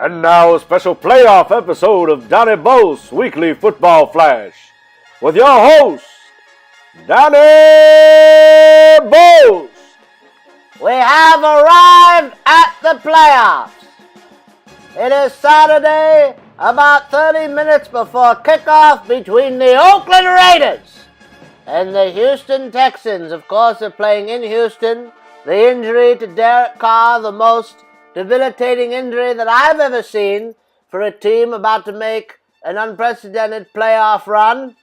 And now a special playoff episode of Donny Boast Weekly Football Flash with your host, Donny Boast. We have arrived at the playoffs. It is Saturday, about 30 minutes before kickoff between the Oakland Raiders and the Houston Texans. Of course, they're playing in Houston. The injury to Derek Carr, the most debilitating injury that I've ever seen for a team about to make an unprecedented playoff run.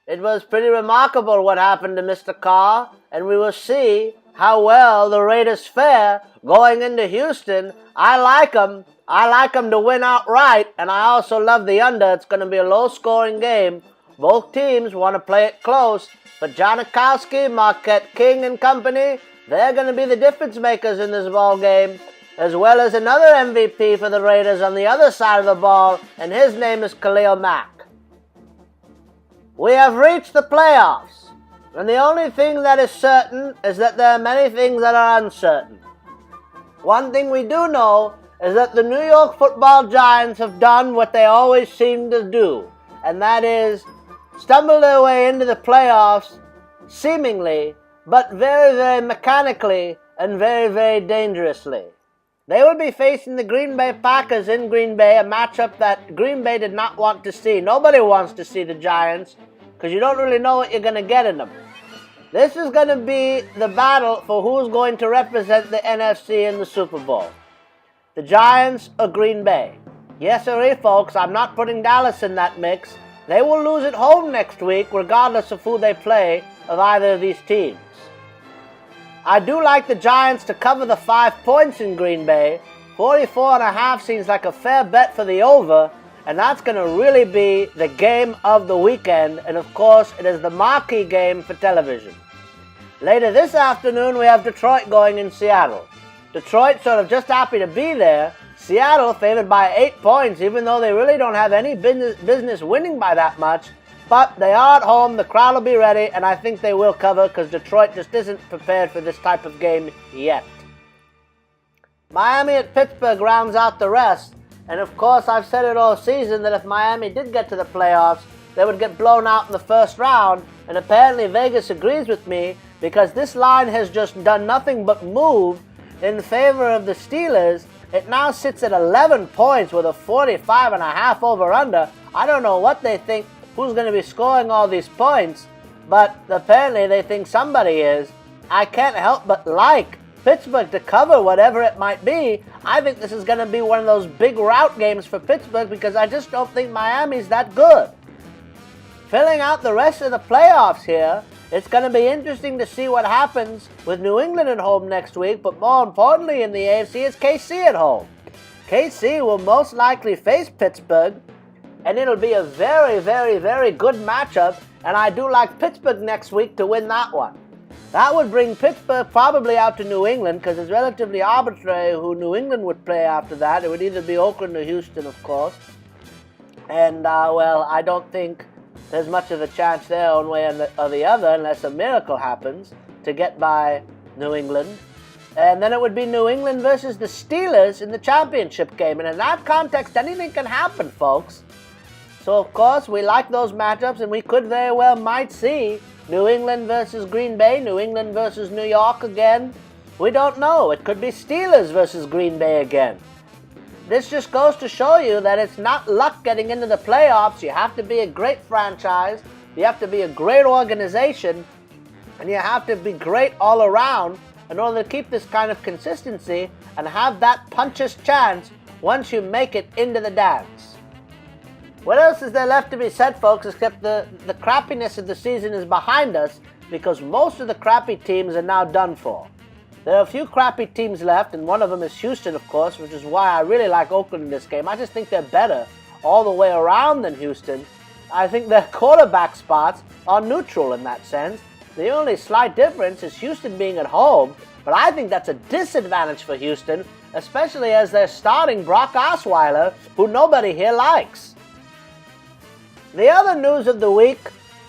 It was pretty remarkable what happened to Mr. Carr, and we will see how well the Raiders fare going into Houston. I like them. I like them to win outright, and I also love the under. It's going to be a low-scoring game. Both teams want to play it close, but Janikowski, Marquette King and company, they're going to be the difference makers in this ball game, as well as another MVP for the Raiders on the other side of the ball, and his name is Khalil Mack. We have reached the playoffs, and the only thing that is certain is that there are many things that are uncertain. One thing we do know is that the New York Football Giants have done what they always seem to do, and that is stumble their way into the playoffs, seemingly, but very, very mechanically and very, very dangerously. They will be facing the Green Bay Packers in Green Bay, a matchup that Green Bay did not want to see. Nobody wants to see the Giants because you don't really know what you're going to get in them. This is going to be the battle for who's going to represent the NFC in the Super Bowl. The Giants or Green Bay. Yes, sir, folks, I'm not putting Dallas in that mix. They will lose at home next week regardless of who they play of either of these teams. I do like the Giants to cover the 5 points in Green Bay. 44.5 seems like a fair bet for the over, and that's going to really be the game of the weekend, and of course it is the marquee game for television. Later this afternoon we have Detroit going in Seattle. Detroit sort of just happy to be there. Seattle favored by 8 points, even though they really don't have any business winning by that much. But they are at home, the crowd will be ready, and I think they will cover because Detroit just isn't prepared for this type of game yet. Miami at Pittsburgh rounds out the rest, and of course I've said it all season that if Miami did get to the playoffs, they would get blown out in the first round, and apparently Vegas agrees with me because this line has just done nothing but move in favor of the Steelers. It now sits at 11 points with a 45.5 over-under. I don't know what they think, who's going to be scoring all these points, but apparently they think somebody is. I can't help but like Pittsburgh to cover whatever it might be. I think this is going to be one of those big rout games for Pittsburgh because I just don't think Miami's that good. Filling out the rest of the playoffs here, it's going to be interesting to see what happens with New England at home next week, but more importantly in the AFC is KC at home. KC will most likely face Pittsburgh, and it'll be a very, very, very good matchup, and I do like Pittsburgh next week to win that one. That would bring Pittsburgh probably out to New England because it's relatively arbitrary who New England would play after that. It would either be Oakland or Houston, of course. And, I don't think there's much of a chance there one way or the other unless a miracle happens to get by New England. And then it would be New England versus the Steelers in the championship game. And in that context, anything can happen, folks. So, of course, we like those matchups, and we could very well might see New England versus Green Bay, New England versus New York again. We don't know. It could be Steelers versus Green Bay again. This just goes to show you that it's not luck getting into the playoffs. You have to be a great franchise, you have to be a great organization, and you have to be great all around in order to keep this kind of consistency and have that puncher's chance once you make it into the dance. What else is there left to be said, folks, except the crappiness of the season is behind us because most of the crappy teams are now done for. There are a few crappy teams left, and one of them is Houston, of course, which is why I really like Oakland in this game. I just think they're better all the way around than Houston. I think their quarterback spots are neutral in that sense. The only slight difference is Houston being at home, but I think that's a disadvantage for Houston, especially as they're starting Brock Osweiler, who nobody here likes. The other news of the week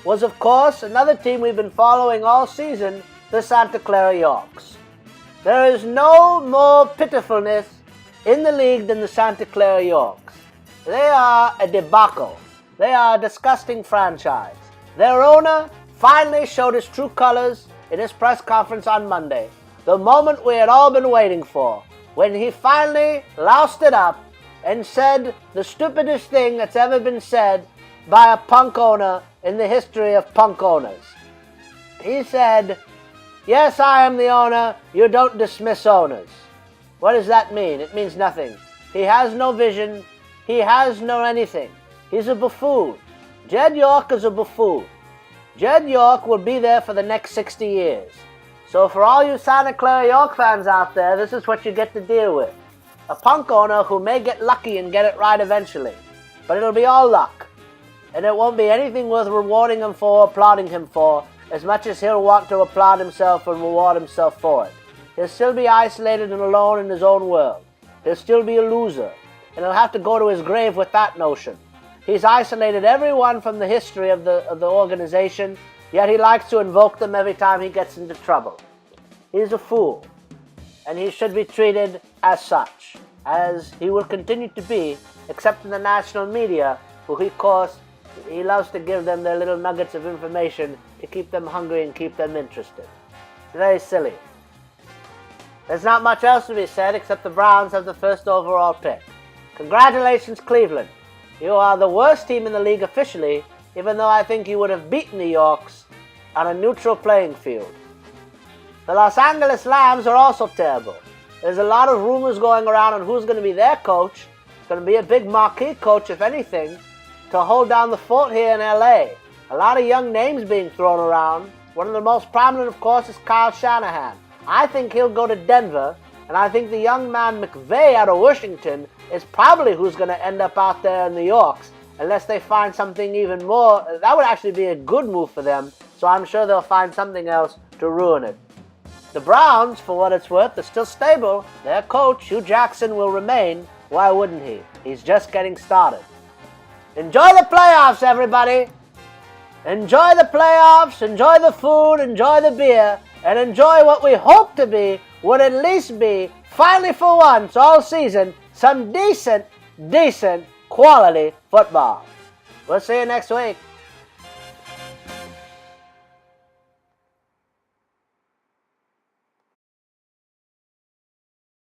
was, of course, another team we've been following all season, the Santa Clara Yawks. There is no more pitifulness in the league than the Santa Clara Yorks. They are a debacle. They are a disgusting franchise. Their owner finally showed his true colors in his press conference on Monday. The moment we had all been waiting for, when he finally loused it up and said the stupidest thing that's ever been said by a punk owner in the history of punk owners. He said, "Yes, I am the owner. You don't dismiss owners." What does that mean? It means nothing. He has no vision. He has no anything. He's a buffoon. Jed York is a buffoon. Jed York will be there for the next 60 years. So for all you Santa Clara York fans out there, this is what you get to deal with. A punk owner who may get lucky and get it right eventually. But it'll be all luck. And it won't be anything worth rewarding him for or applauding him for, as much as he'll want to applaud himself and reward himself for it. He'll still be isolated and alone in his own world. He'll still be a loser. And he'll have to go to his grave with that notion. He's isolated everyone from the history of the organization, yet he likes to invoke them every time he gets into trouble. He's a fool, and he should be treated as such, as he will continue to be, except in the national media, who he loves to give them their little nuggets of information to keep them hungry and keep them interested. It's very silly. There's not much else to be said except the Browns have the first overall pick. Congratulations, Cleveland. You are the worst team in the league officially, even though I think you would have beaten the Yorks on a neutral playing field. The Los Angeles Lambs are also terrible. There's a lot of rumors going around on who's going to be their coach. It's going to be a big marquee coach, if anything, to hold down the fort here in LA. A lot of young names being thrown around. One of the most prominent, of course, is Kyle Shanahan. I think he'll go to Denver, and I think the young man McVay out of Washington is probably who's going to end up out there in the Yorks, unless they find something even more. That would actually be a good move for them, so I'm sure they'll find something else to ruin it. The Browns, for what it's worth, are still stable. Their coach, Hugh Jackson, will remain. Why wouldn't he? He's just getting started. Enjoy the playoffs, everybody! Enjoy the playoffs, enjoy the food, enjoy the beer, and enjoy what we hope to be, would at least be, finally for once all season, some decent quality football. We'll see you next week.